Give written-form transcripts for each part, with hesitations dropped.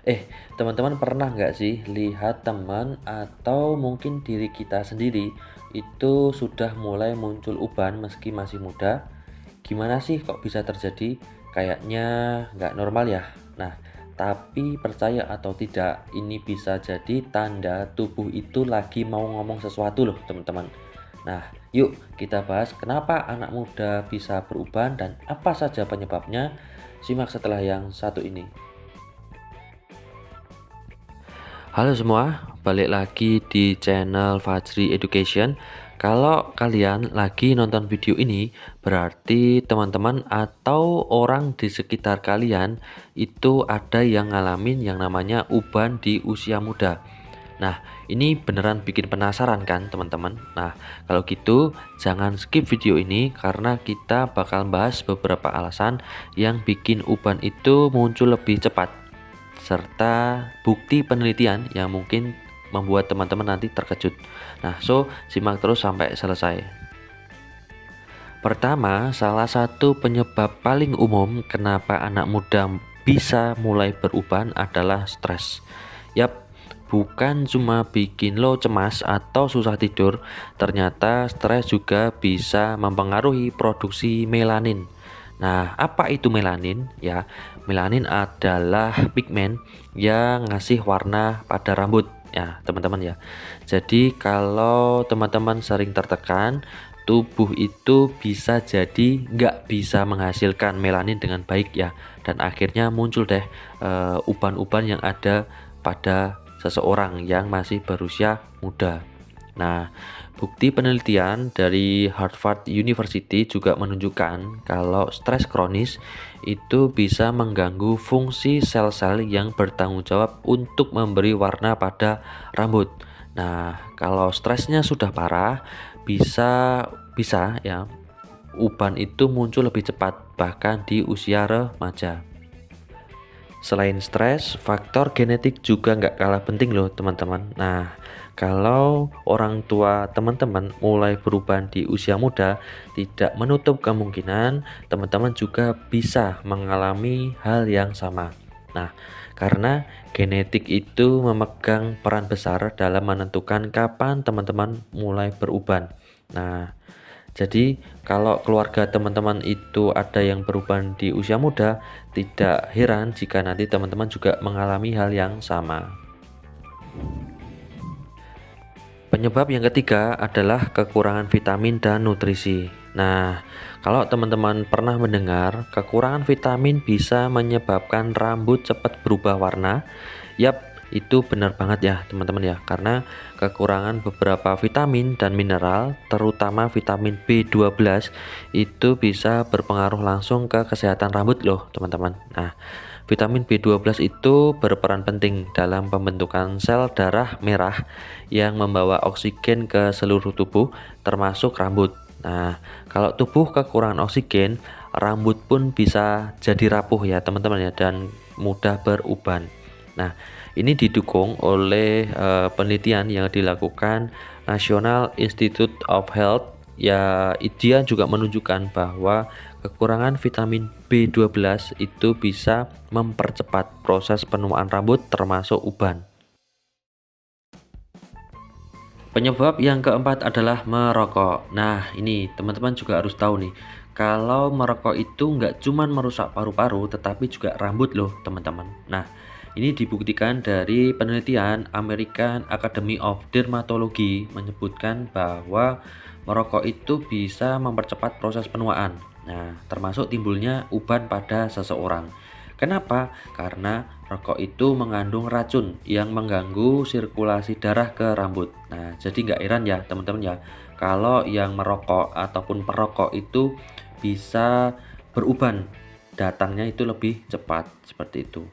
Eh, teman-teman pernah nggak sih lihat teman atau mungkin diri kita sendiri itu sudah mulai muncul uban meski masih muda? Gimana sih kok bisa terjadi? Kayaknya nggak normal ya. Nah, tapi percaya atau tidak, ini bisa jadi tanda tubuh itu lagi mau ngomong sesuatu loh, teman-teman. Nah, yuk kita bahas kenapa anak muda bisa beruban dan apa saja penyebabnya. Simak setelah yang satu ini. Halo semua, balik lagi di channel Fajri Education. Kalau kalian lagi nonton video ini, berarti teman-teman atau orang di sekitar kalian itu ada yang ngalamin yang namanya uban di usia muda. Nah, ini beneran bikin penasaran kan teman-teman? Nah, kalau gitu jangan skip video ini karena kita bakal bahas beberapa alasan yang bikin uban itu muncul lebih cepat serta bukti penelitian yang mungkin membuat teman-teman nanti terkejut. Nah, simak terus sampai selesai. Pertama, salah satu penyebab paling umum kenapa anak muda bisa mulai beruban adalah stres. Yap, bukan cuma bikin lo cemas atau susah tidur, ternyata stres juga bisa mempengaruhi produksi melanin. Nah, apa itu melanin? Ya, melanin adalah pigmen yang ngasih warna pada rambut. Ya, teman-teman ya. Jadi, kalau teman-teman sering tertekan, tubuh itu bisa jadi nggak bisa menghasilkan melanin dengan baik ya. Dan akhirnya muncul deh uban-uban yang ada pada seseorang yang masih berusia muda. Nah, bukti penelitian dari Harvard University juga menunjukkan kalau stres kronis itu bisa mengganggu fungsi sel-sel yang bertanggung jawab untuk memberi warna pada rambut. Nah, kalau stresnya sudah parah, bisa bisa ya uban itu muncul lebih cepat bahkan di usia remaja. Selain stres, faktor genetik juga nggak kalah penting loh teman-teman. Nah, kalau orang tua teman-teman mulai berubah di usia muda, tidak menutup kemungkinan teman-teman juga bisa mengalami hal yang sama. Nah, karena genetik itu memegang peran besar dalam menentukan kapan teman-teman mulai beruban. Nah, jadi kalau keluarga teman-teman itu ada yang beruban di usia muda, tidak heran jika nanti teman-teman juga mengalami hal yang sama. Penyebab yang ketiga adalah kekurangan vitamin dan nutrisi. Nah, kalau teman-teman pernah mendengar, kekurangan vitamin bisa menyebabkan rambut cepat berubah warna. Yap, itu benar banget ya teman-teman ya, karena kekurangan beberapa vitamin dan mineral, terutama vitamin B12, itu bisa berpengaruh langsung ke kesehatan rambut loh teman-teman. Nah, vitamin B12 itu berperan penting dalam pembentukan sel darah merah yang membawa oksigen ke seluruh tubuh, termasuk rambut. Nah, kalau tubuh kekurangan oksigen, rambut pun bisa jadi rapuh ya teman-teman ya, dan mudah beruban. Nah, ini didukung oleh penelitian yang dilakukan National Institute of Health. Ya, dia juga menunjukkan bahwa kekurangan vitamin B12 itu bisa mempercepat proses penuaan rambut termasuk uban. Penyebab yang keempat adalah merokok. Nah, ini teman-teman juga harus tahu nih, kalau merokok itu nggak cuman merusak paru-paru, tetapi juga rambut loh, teman-teman. Nah, ini dibuktikan dari penelitian American Academy of Dermatology menyebutkan bahwa merokok itu bisa mempercepat proses penuaan. Nah, termasuk timbulnya uban pada seseorang. Kenapa? Karena rokok itu mengandung racun yang mengganggu sirkulasi darah ke rambut. Nah, jadi nggak heran ya teman-teman ya, kalau yang merokok ataupun perokok itu bisa beruban, datangnya itu lebih cepat seperti itu.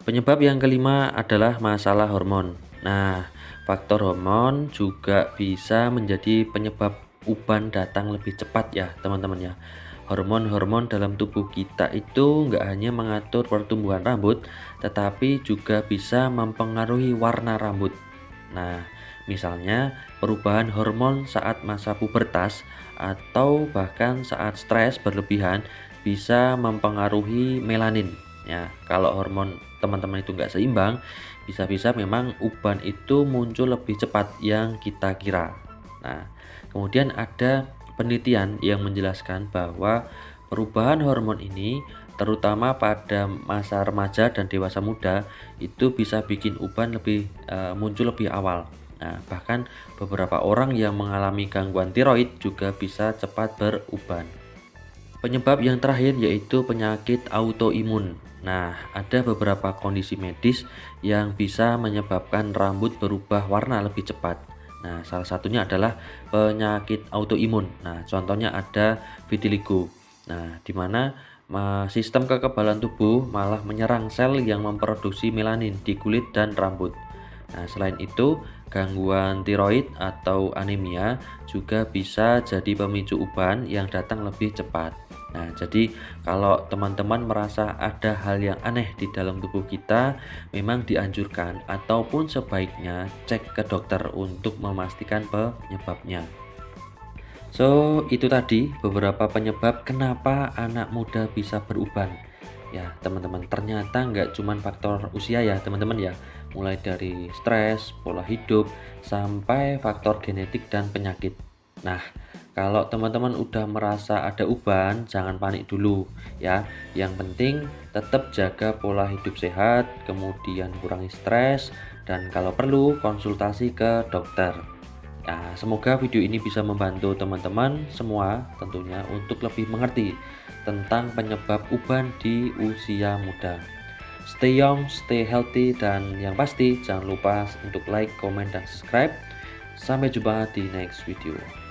Penyebab yang kelima adalah masalah hormon. Nah, faktor hormon juga bisa menjadi penyebab uban datang lebih cepat ya teman-teman ya. Hormon-hormon dalam tubuh kita itu nggak hanya mengatur pertumbuhan rambut, tetapi juga bisa mempengaruhi warna rambut. Nah, misalnya perubahan hormon saat masa pubertas atau bahkan saat stres berlebihan bisa mempengaruhi melanin. Ya, kalau hormon teman-teman itu nggak seimbang, bisa-bisa memang uban itu muncul lebih cepat yang kita kira. Nah, kemudian ada penelitian yang menjelaskan bahwa perubahan hormon ini terutama pada masa remaja dan dewasa muda itu bisa bikin uban muncul lebih awal. Nah, bahkan beberapa orang yang mengalami gangguan tiroid juga bisa cepat beruban. Penyebab yang terakhir yaitu penyakit autoimun. Nah, ada beberapa kondisi medis yang bisa menyebabkan rambut berubah warna lebih cepat. Nah, salah satunya adalah penyakit autoimun. Nah, contohnya ada vitiligo. Nah, di mana sistem kekebalan tubuh malah menyerang sel yang memproduksi melanin di kulit dan rambut. Nah, selain itu, gangguan tiroid atau anemia juga bisa jadi pemicu uban yang datang lebih cepat. Nah, jadi kalau teman-teman merasa ada hal yang aneh di dalam tubuh kita, memang dianjurkan ataupun sebaiknya cek ke dokter untuk memastikan penyebabnya. So, itu tadi beberapa penyebab kenapa anak muda bisa beruban. Ya, teman-teman, ternyata nggak cuma faktor usia ya, teman-teman ya. Mulai dari stres, pola hidup, sampai faktor genetik dan penyakit. Nah, kalau teman-teman udah merasa ada uban, jangan panik dulu ya. Yang penting tetap jaga pola hidup sehat, kemudian kurangi stres, dan kalau perlu konsultasi ke dokter. Nah, semoga video ini bisa membantu teman-teman semua tentunya untuk lebih mengerti tentang penyebab uban di usia muda. Stay young, stay healthy, dan yang pasti jangan lupa untuk like, comment, dan subscribe. Sampai jumpa di next video.